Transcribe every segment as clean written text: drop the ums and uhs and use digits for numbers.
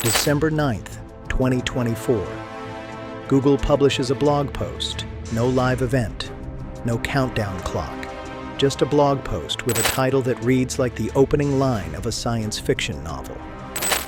December 9th, 2024. Google publishes a blog post. No live event. No countdown clock. Just a blog post with a title that reads like the opening line of a science fiction novel.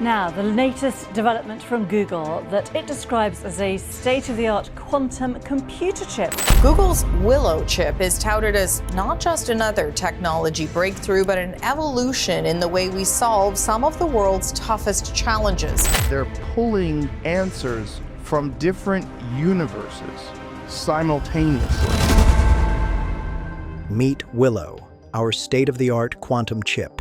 Now, the latest development from Google that it describes as a state-of-the-art quantum computer chip. Google's Willow chip is touted as not just another technology breakthrough, but an evolution in the way we solve some of the world's toughest challenges. They're pulling answers from different universes simultaneously. Meet Willow, our state-of-the-art quantum chip.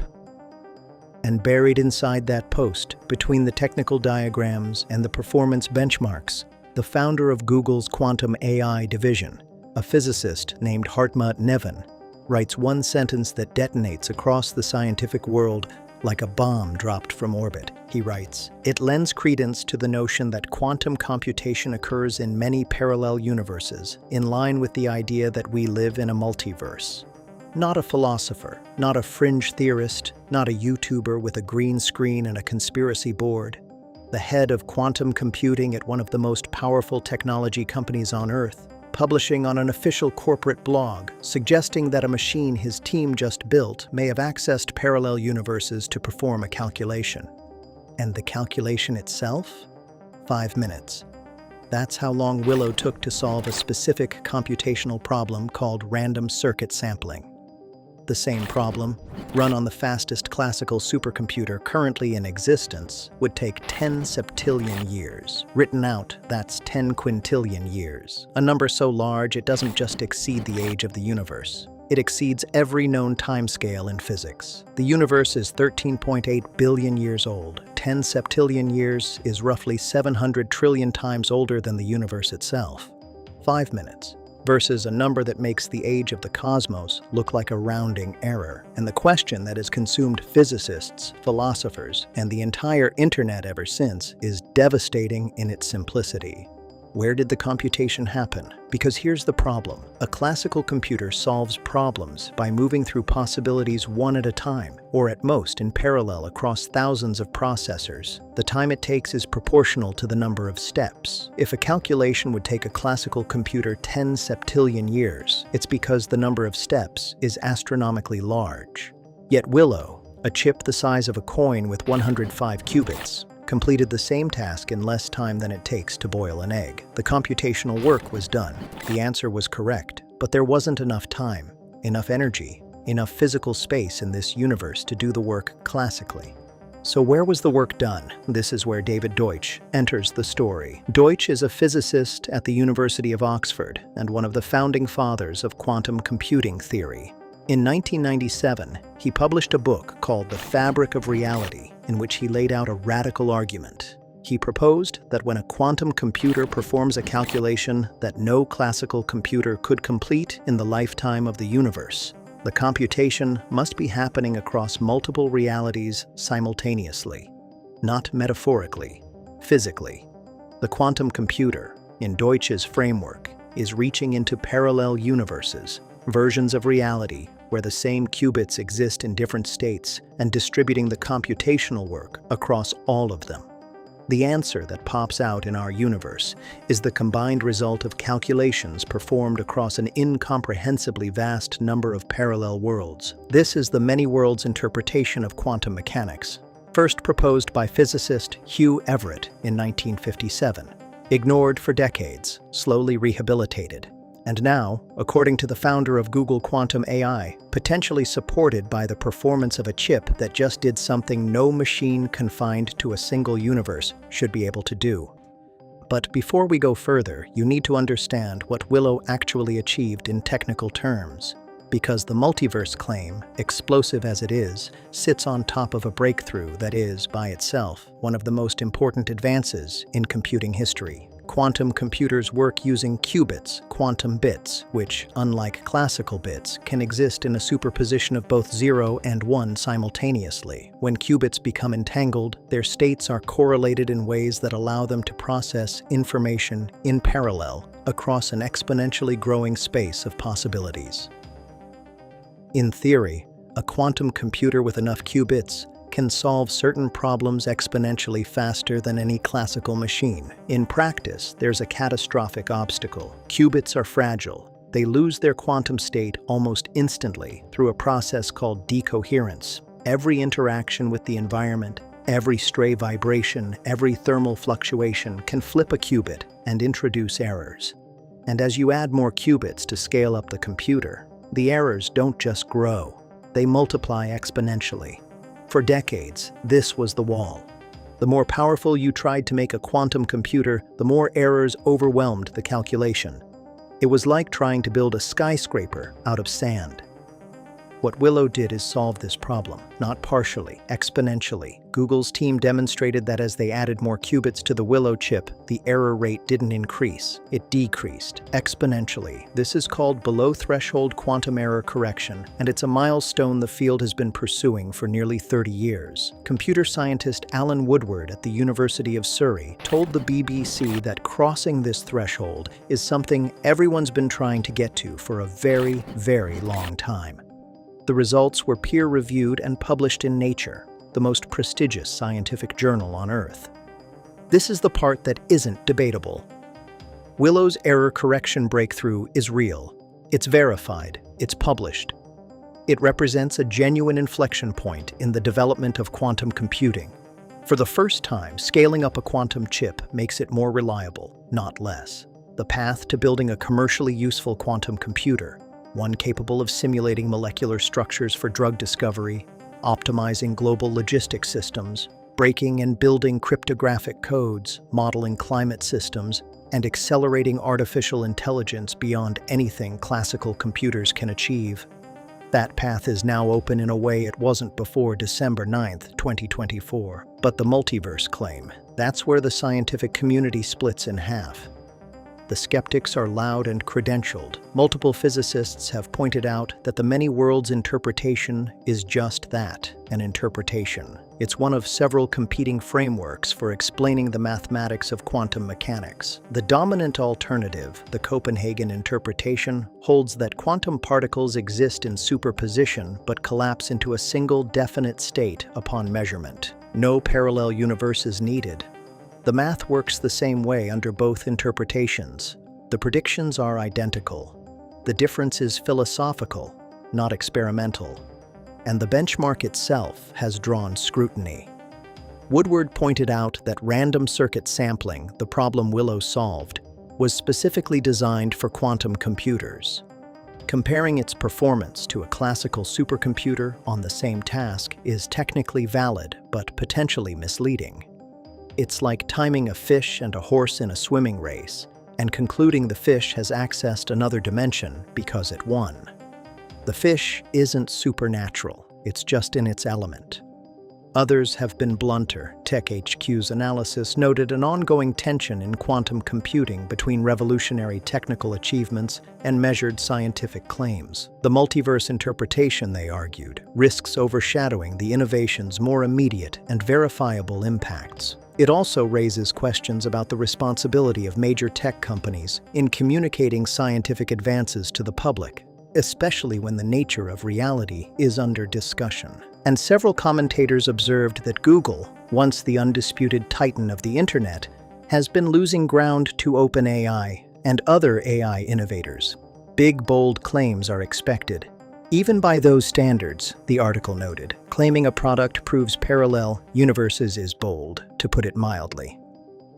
And buried inside that post, between the technical diagrams and the performance benchmarks, the founder of Google's quantum AI division, a physicist named Hartmut Neven, writes one sentence that detonates across the scientific world like a bomb dropped from orbit. He writes, "It lends credence to the notion that quantum computation occurs in many parallel universes, in line with the idea that we live in a multiverse." Not a philosopher, not a fringe theorist, not a YouTuber with a green screen and a conspiracy board. The head of quantum computing at one of the most powerful technology companies on Earth, publishing on an official corporate blog, suggesting that a machine his team just built may have accessed parallel universes to perform a calculation. And the calculation itself? 5 minutes. That's how long Willow took to solve a specific computational problem called random circuit sampling. The same problem, run on the fastest classical supercomputer currently in existence, would take 10 septillion years. Written out, that's 10 quintillion years. A number so large it doesn't just exceed the age of the universe. It exceeds every known timescale in physics. The universe is 13.8 billion years old. 10 septillion years is roughly 700 trillion times older than the universe itself. 5 minutes. Versus a number that makes the age of the cosmos look like a rounding error. And the question that has consumed physicists, philosophers, and the entire internet ever since is devastating in its simplicity. Where did the computation happen? Because here's the problem. A classical computer solves problems by moving through possibilities one at a time, or at most in parallel across thousands of processors. The time it takes is proportional to the number of steps. If a calculation would take a classical computer 10 septillion years, it's because the number of steps is astronomically large. Yet Willow, a chip the size of a coin with 105 qubits, completed the same task in less time than it takes to boil an egg. The computational work was done. The answer was correct, but there wasn't enough time, enough energy, enough physical space in this universe to do the work classically. So where was the work done? This is where David Deutsch enters the story. Deutsch is a physicist at the University of Oxford and one of the founding fathers of quantum computing theory. In 1997, he published a book called The Fabric of Reality, in which he laid out a radical argument. He proposed that when a quantum computer performs a calculation that no classical computer could complete in the lifetime of the universe, the computation must be happening across multiple realities simultaneously, not metaphorically, physically. The quantum computer, in Deutsch's framework, is reaching into parallel universes, versions of reality where the same qubits exist in different states and distributing the computational work across all of them. The answer that pops out in our universe is the combined result of calculations performed across an incomprehensibly vast number of parallel worlds. This is the many worlds interpretation of quantum mechanics, first proposed by physicist Hugh Everett in 1957, ignored for decades, slowly rehabilitated. And now, according to the founder of Google Quantum AI, potentially supported by the performance of a chip that just did something no machine confined to a single universe should be able to do. But before we go further, you need to understand what Willow actually achieved in technical terms, because the multiverse claim, explosive as it is, sits on top of a breakthrough that is, by itself, one of the most important advances in computing history. Quantum computers work using qubits, quantum bits, which, unlike classical bits, can exist in a superposition of both 0 and 1 simultaneously. When qubits become entangled, their states are correlated in ways that allow them to process information in parallel across an exponentially growing space of possibilities. In theory, a quantum computer with enough qubits can solve certain problems exponentially faster than any classical machine. In practice, there's a catastrophic obstacle. Qubits are fragile. They lose their quantum state almost instantly through a process called decoherence. Every interaction with the environment, every stray vibration, every thermal fluctuation can flip a qubit and introduce errors. And as you add more qubits to scale up the computer, the errors don't just grow, they multiply exponentially. For decades, this was the wall. The more powerful you tried to make a quantum computer, the more errors overwhelmed the calculation. It was like trying to build a skyscraper out of sand. What Willow did is solve this problem, not partially, exponentially. Google's team demonstrated that as they added more qubits to the Willow chip, the error rate didn't increase, it decreased exponentially. This is called below-threshold quantum error correction, and it's a milestone the field has been pursuing for nearly 30 years. Computer scientist Alan Woodward at the University of Surrey told the BBC that crossing this threshold is something everyone's been trying to get to for a very, very long time. The results were peer-reviewed and published in Nature, the most prestigious scientific journal on Earth. This is the part that isn't debatable. Willow's error correction breakthrough is real. It's verified. It's published. It represents a genuine inflection point in the development of quantum computing. For the first time, scaling up a quantum chip makes it more reliable, not less. The path to building a commercially useful quantum computer, one capable of simulating molecular structures for drug discovery, optimizing global logistics systems, breaking and building cryptographic codes, modeling climate systems, and accelerating artificial intelligence beyond anything classical computers can achieve. That path is now open in a way it wasn't before December 9, 2024. But the multiverse claim, that's where the scientific community splits in half. The skeptics are loud and credentialed. Multiple physicists have pointed out that the many worlds interpretation is just that, an interpretation. It's one of several competing frameworks for explaining the mathematics of quantum mechanics. The dominant alternative, the Copenhagen interpretation, holds that quantum particles exist in superposition but collapse into a single definite state upon measurement. No parallel universe is needed. The math works the same way under both interpretations. The predictions are identical. The difference is philosophical, not experimental. And the benchmark itself has drawn scrutiny. Woodward pointed out that random circuit sampling, the problem Willow solved, was specifically designed for quantum computers. Comparing its performance to a classical supercomputer on the same task is technically valid but potentially misleading. It's like timing a fish and a horse in a swimming race and concluding the fish has accessed another dimension because it won. The fish isn't supernatural, it's just in its element. Others have been blunter. TechHQ's analysis noted an ongoing tension in quantum computing between revolutionary technical achievements and measured scientific claims. The multiverse interpretation, they argued, risks overshadowing the innovation's more immediate and verifiable impacts. It also raises questions about the responsibility of major tech companies in communicating scientific advances to the public, especially when the nature of reality is under discussion. And several commentators observed that Google, once the undisputed titan of the internet, has been losing ground to OpenAI and other AI innovators. Big, bold claims are expected. Even by those standards, the article noted, claiming a product proves parallel universes is bold, to put it mildly.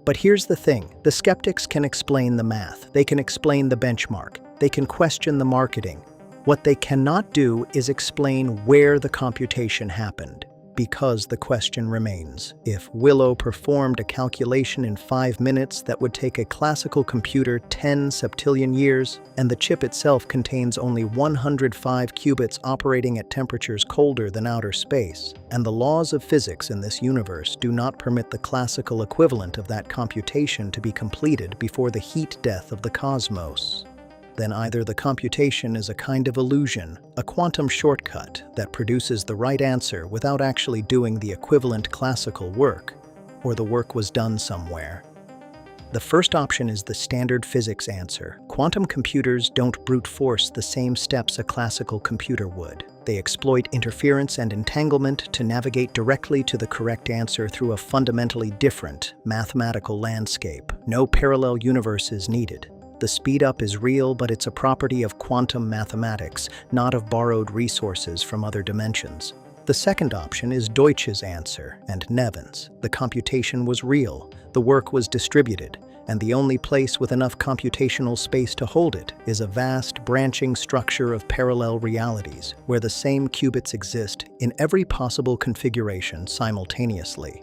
But here's the thing, the skeptics can explain the math, they can explain the benchmark, they can question the marketing. What they cannot do is explain where the computation happened, because the question remains. If Willow performed a calculation in 5 minutes that would take a classical computer 10 septillion years, and the chip itself contains only 105 qubits operating at temperatures colder than outer space, and the laws of physics in this universe do not permit the classical equivalent of that computation to be completed before the heat death of the cosmos, then either the computation is a kind of illusion, a quantum shortcut that produces the right answer without actually doing the equivalent classical work, or the work was done somewhere. The first option is the standard physics answer. Quantum computers don't brute force the same steps a classical computer would. They exploit interference and entanglement to navigate directly to the correct answer through a fundamentally different mathematical landscape. No parallel universe is needed. The speed-up is real, but it's a property of quantum mathematics, not of borrowed resources from other dimensions. The second option is Deutsch's answer and Nevin's. The computation was real, the work was distributed, and the only place with enough computational space to hold it is a vast, branching structure of parallel realities, where the same qubits exist in every possible configuration simultaneously.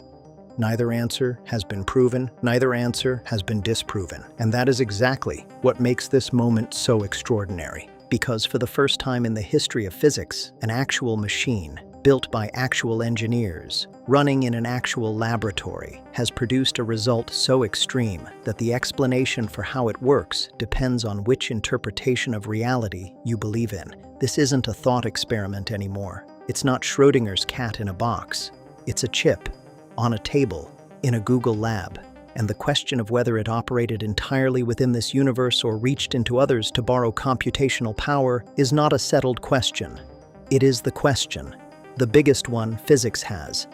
Neither answer has been proven, neither answer has been disproven, and that is exactly what makes this moment so extraordinary. Because for the first time in the history of physics, an actual machine, built by actual engineers, running in an actual laboratory, has produced a result so extreme that the explanation for how it works depends on which interpretation of reality you believe in. This isn't a thought experiment anymore. It's not Schrödinger's cat in a box. It's a chip, on a table, in a Google lab. And the question of whether it operated entirely within this universe or reached into others to borrow computational power is not a settled question. It is the question, the biggest one physics has.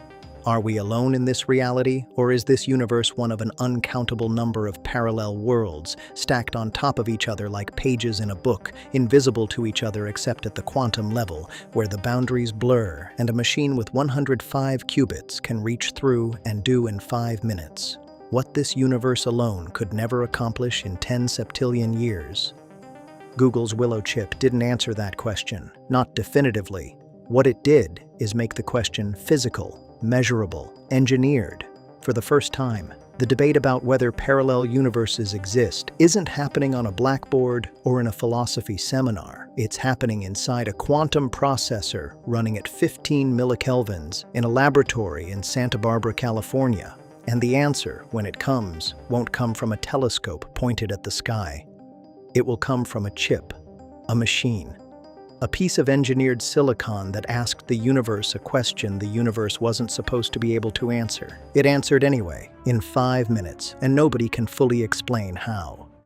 Are we alone in this reality, or is this universe one of an uncountable number of parallel worlds, stacked on top of each other like pages in a book, invisible to each other except at the quantum level, where the boundaries blur and a machine with 105 qubits can reach through and do in 5 minutes what this universe alone could never accomplish in 10 septillion years? Google's Willow chip didn't answer that question, not definitively. What it did is make the question physical, measurable, engineered. For the first time, the debate about whether parallel universes exist isn't happening on a blackboard or in a philosophy seminar. It's happening inside a quantum processor running at 15 millikelvins in a laboratory in Santa Barbara, California. And the answer, when it comes, won't come from a telescope pointed at the sky. It will come from a chip, a machine. A piece of engineered silicon that asked the universe a question the universe wasn't supposed to be able to answer. It answered anyway, in 5 minutes, and nobody can fully explain how.